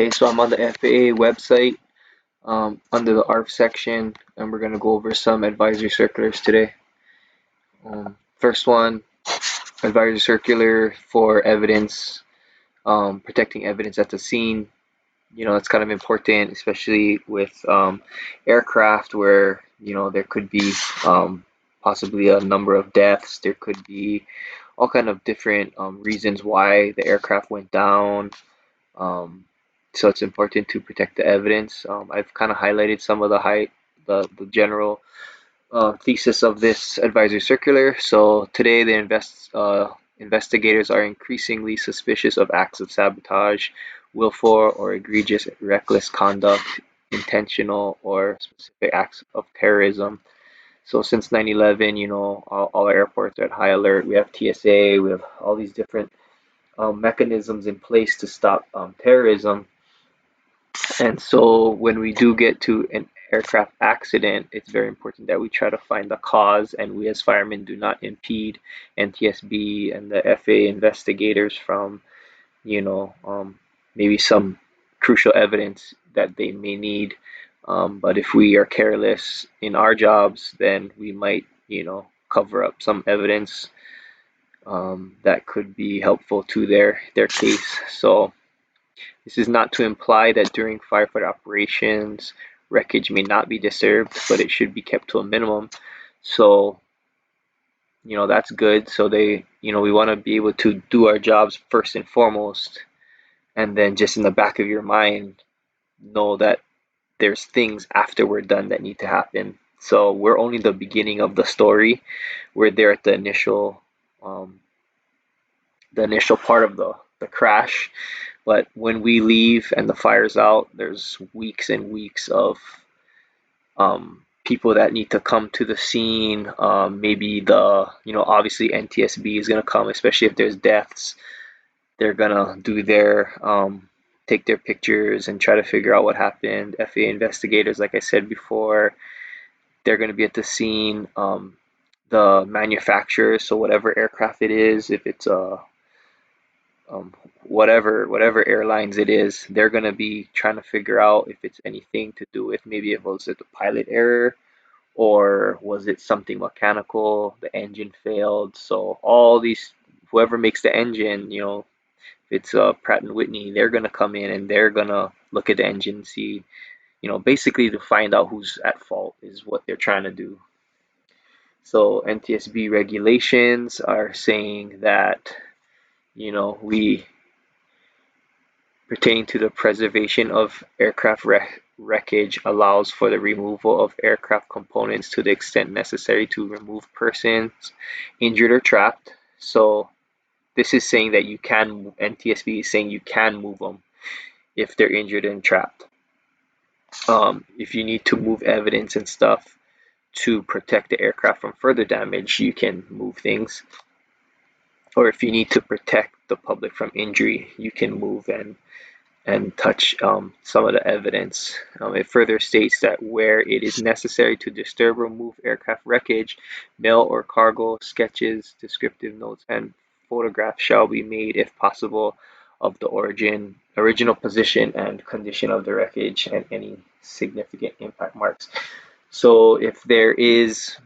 Okay, so I'm on the FAA website under the ARFF section, and we're going to go over some advisory circulars today. First one, advisory circular for evidence, protecting evidence at the scene. You know, it's kind of important, especially with aircraft where, you know, there could be possibly a number of deaths. There could be all kind of different reasons why the aircraft went down. So it's important to protect the evidence. I've kind of highlighted some of the general thesis of this advisory circular. So today, the investigators are increasingly suspicious of acts of sabotage, willful or egregious reckless conduct, intentional or specific acts of terrorism. So since 9/11, you know, all our airports are at high alert. We have TSA, we have all these different mechanisms in place to stop terrorism. And so when we do get to an aircraft accident, it's very important that we try to find the cause, and we as firemen do not impede NTSB and the FAA investigators from, you know, maybe some crucial evidence that they may need. But if we are careless in our jobs, then we might, you know, cover up some evidence that could be helpful to their case. So this is not to imply that during firefighter operations, wreckage may not be disturbed, but it should be kept to a minimum. So, you know, that's good. So we want to be able to do our jobs first and foremost, and then just in the back of your mind, know that there's things after we're done that need to happen. So we're only the beginning of the story. We're there at um, the initial part of the crash. But when we leave and the fire's out, there's weeks and weeks of people that need to come to the scene. Maybe obviously NTSB is going to come, especially if there's deaths. They're going to take their pictures and try to figure out what happened. FAA investigators, like I said before, they're going to be at the scene. The manufacturer, so whatever aircraft it is, if it's whatever airlines it is, they're gonna be trying to figure out if it's anything to do with, maybe it was it the pilot error, or was it something mechanical, the engine failed. So all these, whoever makes the engine, you know, if it's Pratt and Whitney, they're gonna come in and they're gonna look at the engine and see, you know, basically to find out who's at fault is what they're trying to do. So NTSB regulations are saying that, you know, we pertaining to the preservation of aircraft wreckage allows for the removal of aircraft components to the extent necessary to remove persons injured or trapped. So this is saying that NTSB is saying you can move them if they're injured and trapped. If you need to move evidence and stuff to protect the aircraft from further damage, you can move things. Or if you need to protect the public from injury, you can move and touch some of the evidence. It further states that where it is necessary to disturb or move aircraft wreckage, mail or cargo sketches, descriptive notes, and photographs shall be made if possible of the original position and condition of the wreckage and any significant impact marks. So if there is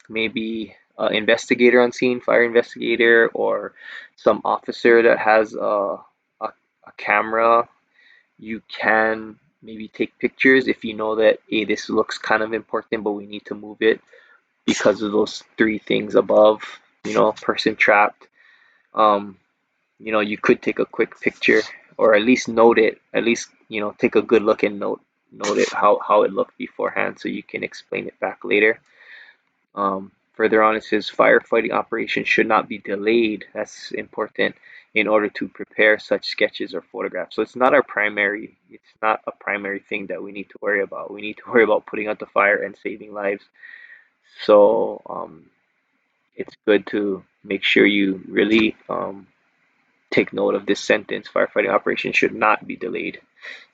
maybe an investigator on scene, fire investigator, or some officer that has a camera, you can maybe take pictures if you know that, hey, this looks kind of important, but we need to move it because of those three things above, you know, person trapped. You know, you could take a quick picture or at least note it, at least, you know, take a good look and note it how it looked beforehand so you can explain it back later. Further on, it says firefighting operations should not be delayed. That's important in order to prepare such sketches or photographs. So it's not a primary thing that we need to worry about. We need to worry about putting out the fire and saving lives. So it's good to make sure you really take note of this sentence. Firefighting operations should not be delayed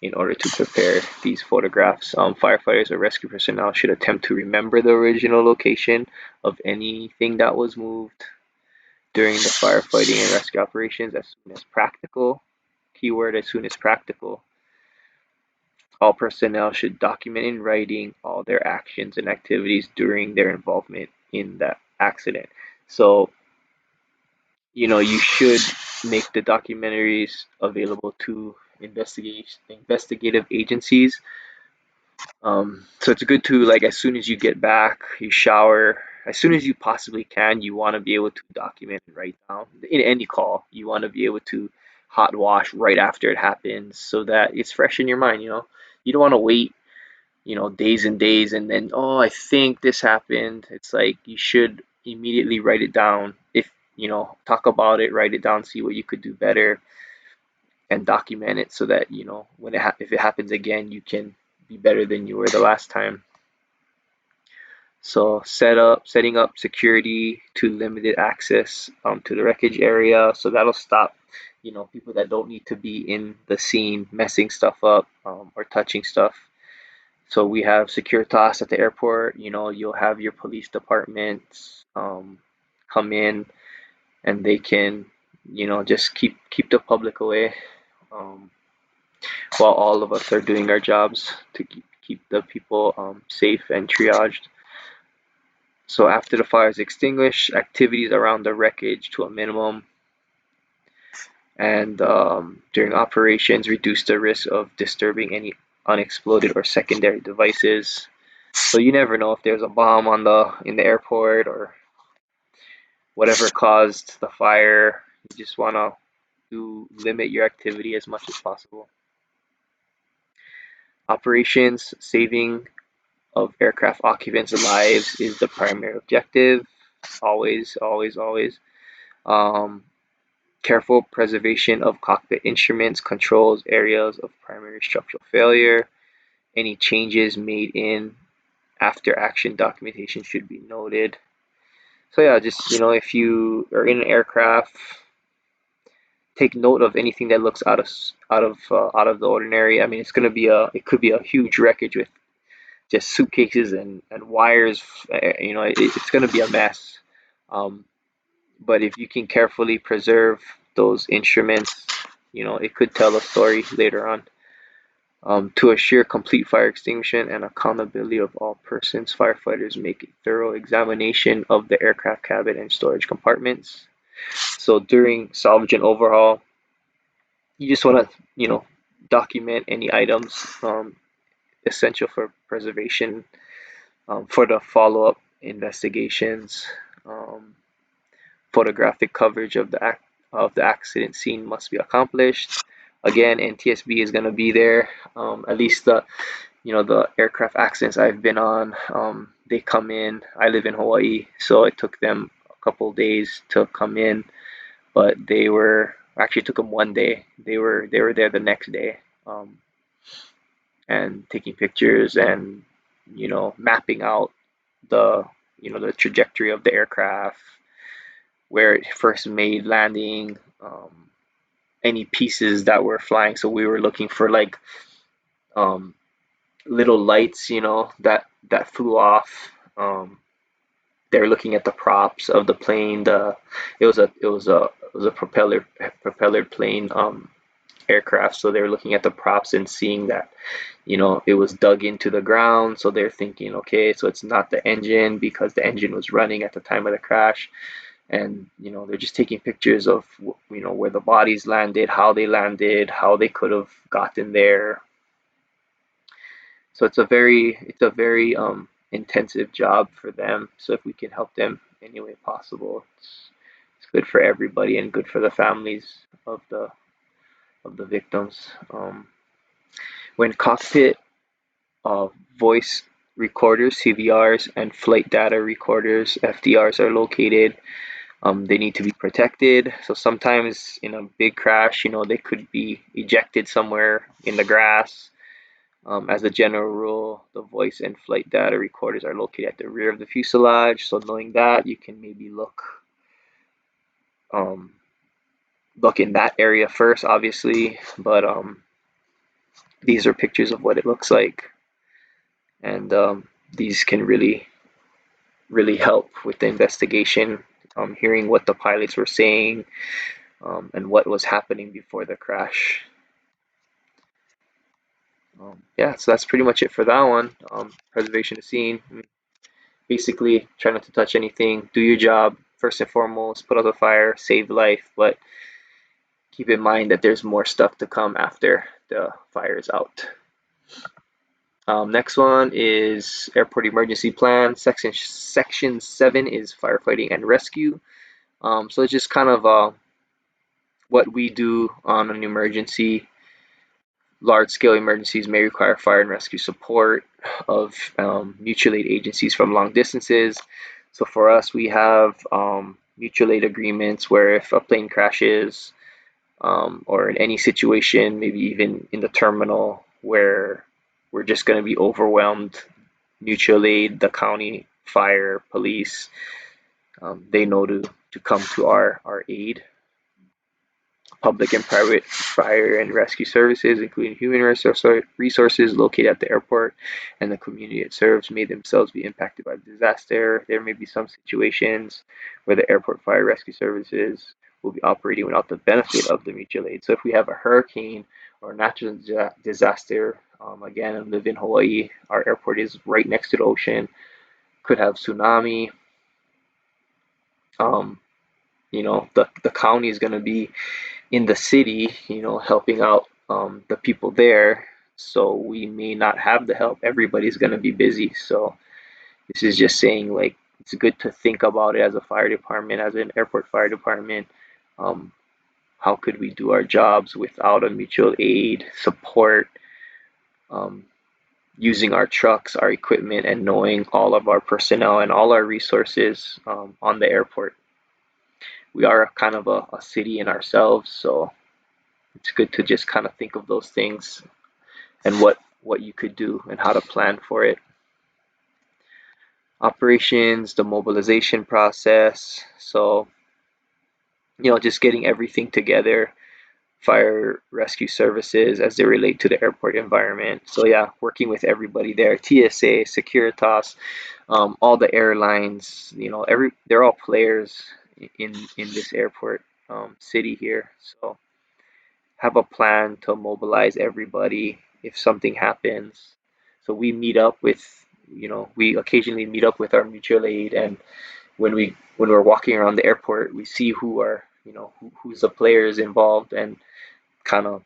in order to prepare these photographs. Firefighters or rescue personnel should attempt to remember the original location of anything that was moved during the firefighting and rescue operations as soon as practical. Keyword, as soon as practical. All personnel should document in writing all their actions and activities during their involvement in that accident. So, you should make the documentaries available to investigative agencies. So it's good to, like, as soon as you get back, you shower, as soon as you possibly can, you want to be able to document and write down in any call. You want to be able to hot wash right after it happens so that it's fresh in your mind. You don't want to wait, days and days and then, oh, I think this happened. It's like you should immediately write it down. If, talk about it, write it down, see what you could do better and document it so that, when if it happens again, you can be better than you were the last time. So setting up security to limited access to the wreckage area. So that'll stop, people that don't need to be in the scene messing stuff up or touching stuff. So we have Securitas at the airport. You'll have your police departments come in, and they can, just keep the public away um, while all of us are doing our jobs to keep the people safe and triaged. So after the fire is extinguished, activities around the wreckage to a minimum, and during operations, reduce the risk of disturbing any unexploded or secondary devices. So you never know if there's a bomb in the airport or whatever caused the fire. You just want to limit your activity as much as possible. Operations, saving of aircraft occupants' lives is the primary objective. Always, always, always. Um, Careful preservation of cockpit instruments, controls, areas of primary structural failure. Any changes made in after action documentation should be noted. So yeah, just if you are in an aircraft, take note of anything that looks out of the ordinary. I mean, it could be a huge wreckage with just suitcases and wires. It's gonna be a mess. Um, but if you can carefully preserve those instruments, it could tell a story later on. To assure complete fire extinguishment and accountability of all persons, firefighters make a thorough examination of the aircraft cabin and storage compartments. So during salvage and overhaul, you just want to, document any items essential for preservation for the follow-up investigations. Um, Photographic coverage of the accident scene must be accomplished. Again, NTSB is going to be there. At least the aircraft accidents I've been on, they come in. I live in Hawaii, so it took them a couple days to come in, but they were actually it took them one day. They were there the next day, and taking pictures and mapping out the trajectory of the aircraft, where it first made landing, any pieces that were flying. So we were looking for like um, little lights, that flew off. They're looking at the props of the plane. It was a propeller plane aircraft. So they're looking at the props and seeing that it was dug into the ground. So they're thinking, okay, so it's not the engine because the engine was running at the time of the crash. And they're just taking pictures of where the bodies landed, how they could have gotten there. So it's a very intensive job for them. So if we can help them any way possible, it's good for everybody and good for the families of the victims. When cockpit uh, voice recorders, CVRs, and flight data recorders, FDRs, are located, they need to be protected. So sometimes in a big crash, they could be ejected somewhere in the grass. As a general rule, the voice and flight data recorders are located at the rear of the fuselage. So knowing that, you can maybe um, look in that area first, obviously. But these are pictures of what it looks like, and these can really, really help with the investigation. Hearing what the pilots were saying, and what was happening before the crash. Yeah, so that's pretty much it for that one. Preservation of scene. Basically, try not to touch anything. Do your job first and foremost. Put out the fire, save life, but keep in mind that there's more stuff to come after the fire is out. Next one is airport emergency plan. Section 7 is firefighting and rescue. So it's just kind of what we do on an emergency. Large-scale emergencies may require fire and rescue support of mutual aid agencies from long distances. So for us, we have mutual aid agreements where if a plane crashes or in any situation, maybe even in the terminal where we're just going to be overwhelmed, mutual aid, the county, fire, police, they know to come to our aid. Public and private fire and rescue services, including human resources located at the airport and the community it serves, may themselves be impacted by the disaster. There may be some situations where the airport fire rescue services will be operating without the benefit of the mutual aid. So if we have a hurricane or a natural disaster, again, I live in Hawaii, our airport is right next to the ocean, could have tsunami. Um, the county is going to be in the city, helping out the people there. So we may not have the help. Everybody's going to be busy. So this is just saying, like, it's good to think about it as a fire department, as an airport fire department. Um, how could we do our jobs without a mutual aid support, um, using our trucks, our equipment, and knowing all of our personnel and all our resources on the airport? We are kind of a city in ourselves, so it's good to just kind of think of those things and what you could do and how to plan for it. Operations, the mobilization process. So, just getting everything together, fire rescue services as they relate to the airport environment. So yeah, working with everybody there, TSA, Securitas, all the airlines, they're all players in this airport city here. So have a plan to mobilize everybody if something happens. So we meet up with, we occasionally meet up with our mutual aid, and when we're walking around the airport, we see who's the players involved and kind of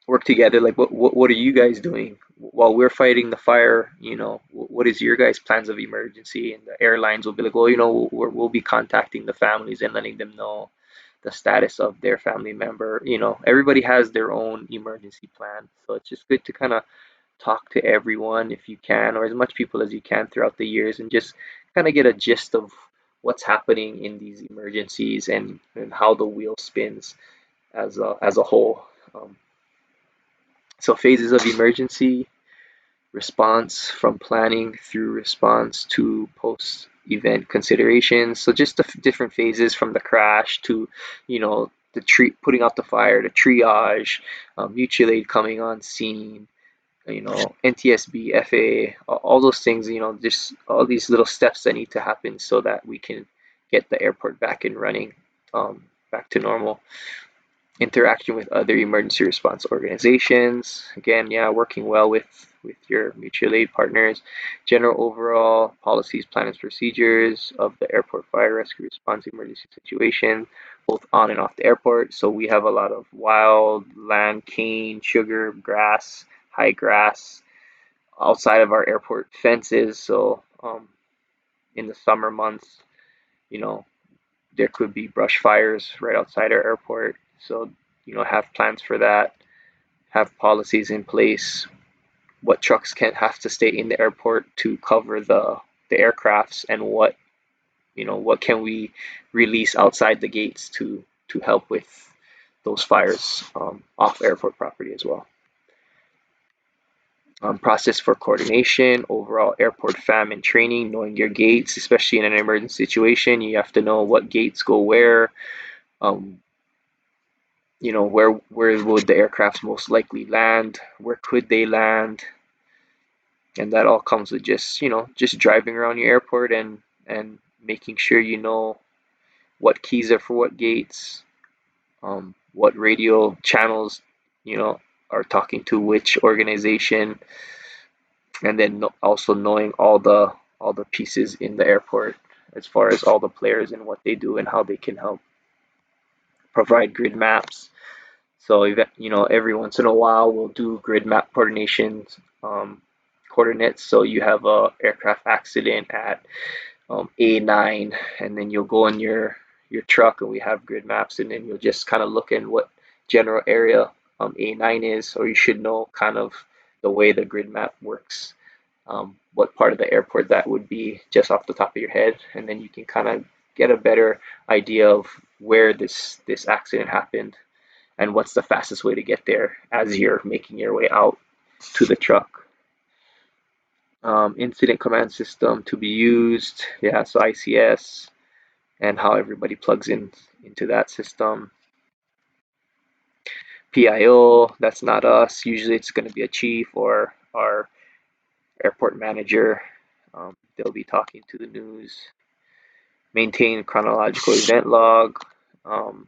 work together. Like, what are you guys doing while we're fighting the fire? What is your guys' plans of emergency? And the airlines will be like, well, we'll be contacting the families and letting them know the status of their family member. Everybody has their own emergency plan, so it's just good to kind of talk to everyone if you can, or as much people as you can throughout the years, and just kind of get a gist of what's happening in these emergencies and how the wheel spins as a whole. So phases of emergency response, from planning through response to post event considerations. So just the different phases, from the crash to, the putting out the fire, the triage, mutual aid coming on scene, NTSB, FAA, all those things, just all these little steps that need to happen so that we can get the airport back and running, back to normal. Interaction with other emergency response organizations. Again, yeah, working well with your mutual aid partners. General overall policies, plans, procedures of the airport fire rescue response emergency situation, both on and off the airport. So we have a lot of wild land, cane, sugar, grass, high grass outside of our airport fences. So in the summer months, you know, there could be brush fires right outside our airport. So, have plans for that, have policies in place, what trucks can have to stay in the airport to cover the aircrafts, and what can we release outside the gates to help with those fires off airport property as well. Process for coordination, overall airport FAM and training, knowing your gates, especially in an emergency situation. You have to know what gates go where, um, where would the aircrafts most likely land, where could they land, and that all comes with just driving around your airport and making sure you know what keys are for what gates, what radio channels, you know, are talking to which organization, and then also knowing all the pieces in the airport as far as all the players and what they do and how they can help provide grid maps. So every once in a while we'll do grid map coordinations, coordinates. So you have a aircraft accident at A9, and then you'll go in your truck, and we have grid maps, and then you'll just kind of look in what general area A9 is, or you should know kind of the way the grid map works, what part of the airport that would be just off the top of your head, and then you can kind of get a better idea of where this accident happened and what's the fastest way to get there as you're making your way out to the truck. Incident command system to be used, yeah, so ICS and how everybody plugs in into that system. PIO, that's not us. Usually it's going to be a chief or our airport manager. They'll be talking to the news. Maintain chronological event log. Um,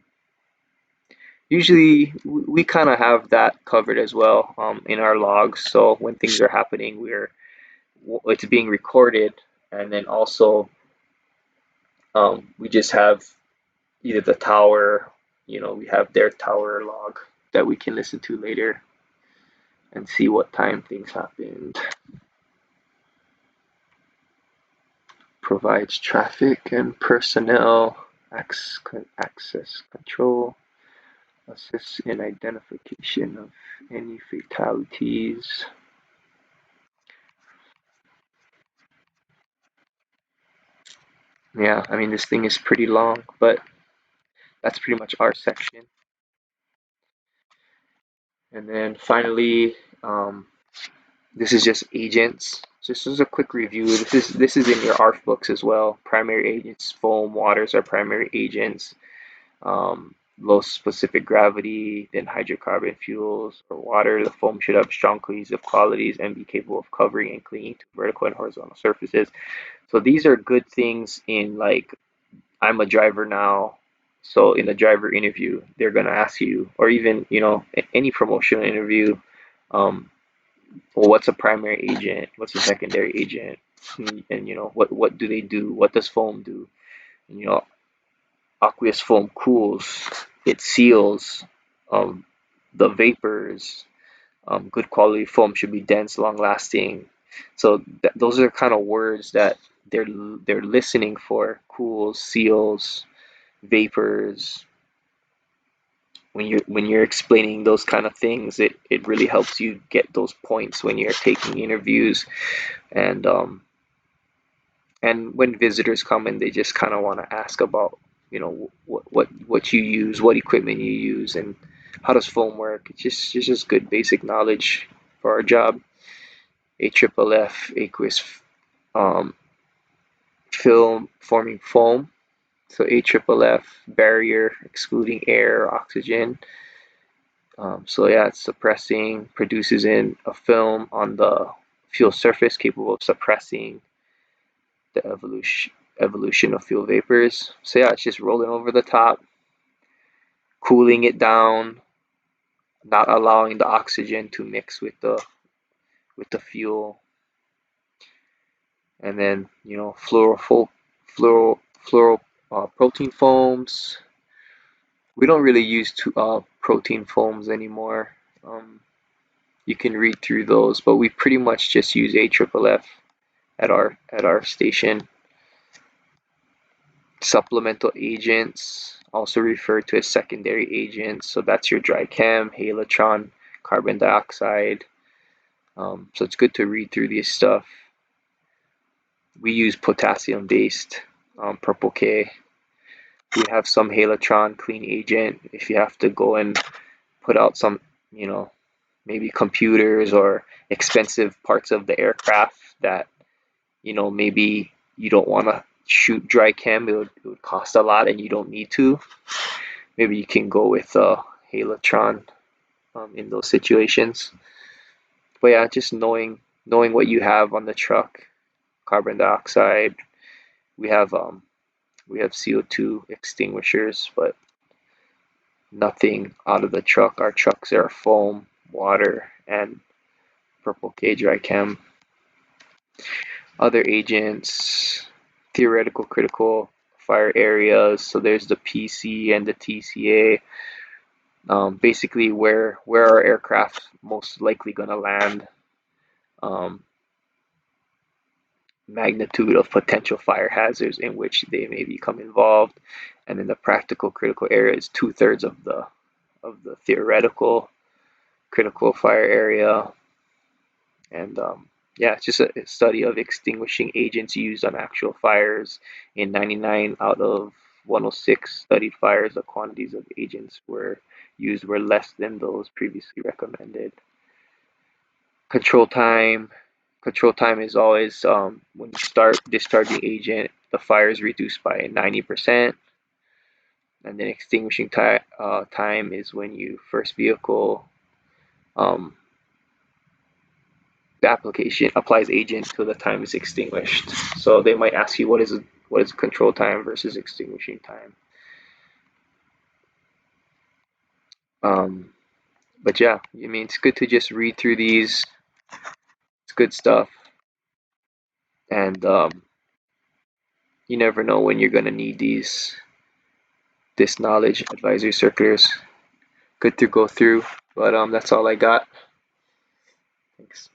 Usually we kind of have that covered as well in our logs. So when things are happening, it's being recorded, and then also we just have either the tower, we have their tower log that we can listen to later and see what time things happened. Provides traffic and personnel access control. Assists in identification of any fatalities. Yeah, I mean, this thing is pretty long, but that's pretty much our section. And then finally, this is just agents. Just as a quick review, this is in your ARFF books as well. Primary agents, foam, waters are primary agents. Low specific gravity, then hydrocarbon fuels or water. The foam should have strong cohesive qualities and be capable of covering and clinging to vertical and horizontal surfaces. So these are good things in, like, I'm a driver now. So in the driver interview, they're gonna ask you, or even any promotional interview, um, well, what's a primary agent? What's a secondary agent? And what do they do? What does foam do? And, aqueous foam cools, it seals um, the vapors. Good quality foam should be dense, long lasting. So those are kind of words that they're listening for: cools, seals, vapors. When you're explaining those kind of things, it really helps you get those points when you're taking interviews. And when visitors come in, they just kind of want to ask about, what you use, what equipment you use, and how does foam work. It's just good basic knowledge for our job. AFFF, aqueous um, film forming foam. So AFFF, barrier excluding air, oxygen. So yeah, it's suppressing, produces in a film on the fuel surface capable of suppressing the evolution of fuel vapors. So yeah, it's just rolling over the top, cooling it down, not allowing the oxygen to mix with the fuel. And then fluoro protein foams. We don't really use protein foams anymore. You can read through those, but we pretty much just use AFFF at our station. Supplemental agents, also referred to as secondary agents. So that's your dry chem, halotron, carbon dioxide. So it's good to read through this stuff. We use potassium-based purple K. We have some halotron clean agent if you have to go and put out some, maybe computers or expensive parts of the aircraft that, maybe you don't want to shoot dry chem. It would cost a lot and you don't need to. Maybe you can go with halotron in those situations. But yeah, just knowing what you have on the truck. Carbon dioxide. We have CO2 extinguishers, but nothing out of the truck. Our trucks are foam, water, and purple K dry chem. Other agents, theoretical critical fire areas. So there's the PC and the TCA. Basically, where our aircraft most likely gonna land, magnitude of potential fire hazards in which they may become involved, and then the practical critical area is 2/3 of the theoretical critical fire area. And yeah, it's just a study of extinguishing agents used on actual fires. In 99 out of 106 studied fires, the quantities of agents were used were less than those previously recommended. Control time. Control time is always when you start discharging agent, the fire is reduced by 90%. And then extinguishing time is when you first vehicle, um, the application applies agent till the time is extinguished. So they might ask you what is control time versus extinguishing time. But yeah, I mean it's good to just read through these. It's good stuff, and you never know when you're gonna need this knowledge. Advisory circulars, good to go through. But that's all I got. Thanks.